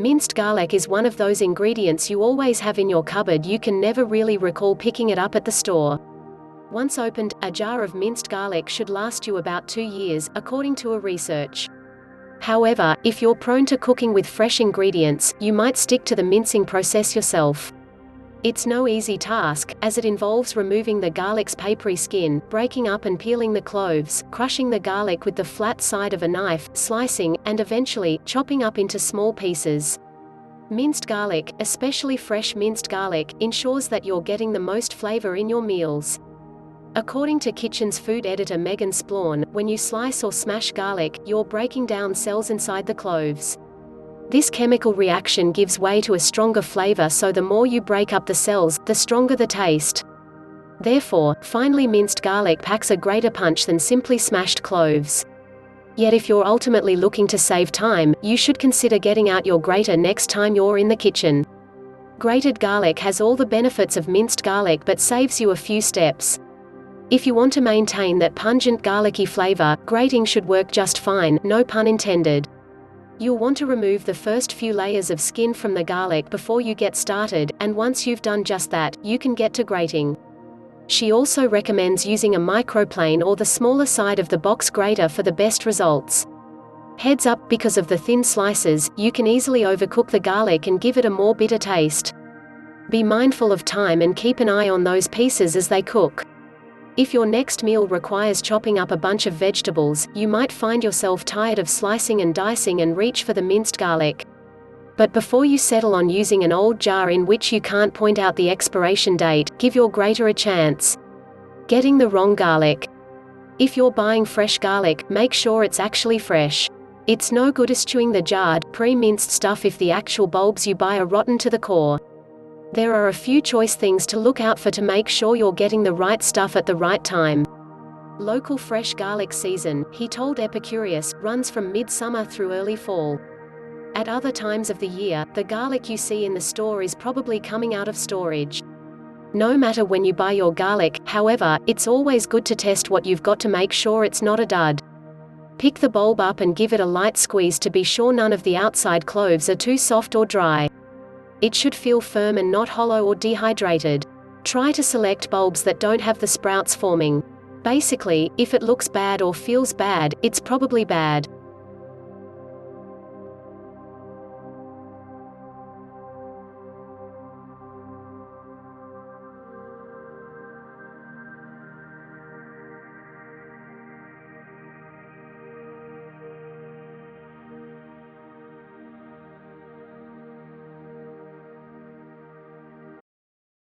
Minced garlic is one of those ingredients you always have in your cupboard. You can never really recall picking it up at the store. Once opened, a jar of minced garlic should last you about 2 years, according to a research. However, if you're prone to cooking with fresh ingredients, you might stick to the mincing process yourself. It's no easy task, as it involves removing the garlic's papery skin, breaking up and peeling the cloves, crushing the garlic with the flat side of a knife, slicing, and eventually, chopping up into small pieces. Minced garlic, especially fresh minced garlic, ensures that you're getting the most flavor in your meals. According to Kitchen's food editor Megan Splawn, when you slice or smash garlic, you're breaking down cells inside the cloves. This chemical reaction gives way to a stronger flavor, so the more you break up the cells, the stronger the taste. Therefore, finely minced garlic packs a greater punch than simply smashed cloves. Yet if you're ultimately looking to save time, you should consider getting out your grater next time you're in the kitchen. Grated garlic has all the benefits of minced garlic but saves you a few steps. If you want to maintain that pungent garlicky flavor, grating should work just fine, no pun intended. You'll want to remove the first few layers of skin from the garlic before you get started, and once you've done just that, you can get to grating. She also recommends using a microplane or the smaller side of the box grater for the best results. Heads up, because of the thin slices, you can easily overcook the garlic and give it a more bitter taste. Be mindful of time and keep an eye on those pieces as they cook. If your next meal requires chopping up a bunch of vegetables, you might find yourself tired of slicing and dicing and reach for the minced garlic. But before you settle on using an old jar in which you can't point out the expiration date, give your grater a chance. Getting the wrong garlic. If you're buying fresh garlic, make sure it's actually fresh. It's no good eschewing the jarred, pre-minced stuff if the actual bulbs you buy are rotten to the core. There are a few choice things to look out for to make sure you're getting the right stuff at the right time. Local fresh garlic season, he told Epicurious, runs from midsummer through early fall. At other times of the year, the garlic you see in the store is probably coming out of storage. No matter when you buy your garlic, however, it's always good to test what you've got to make sure it's not a dud. Pick the bulb up and give it a light squeeze to be sure none of the outside cloves are too soft or dry. It should feel firm and not hollow or dehydrated. Try to select bulbs that don't have the sprouts forming. Basically, if it looks bad or feels bad, it's probably bad.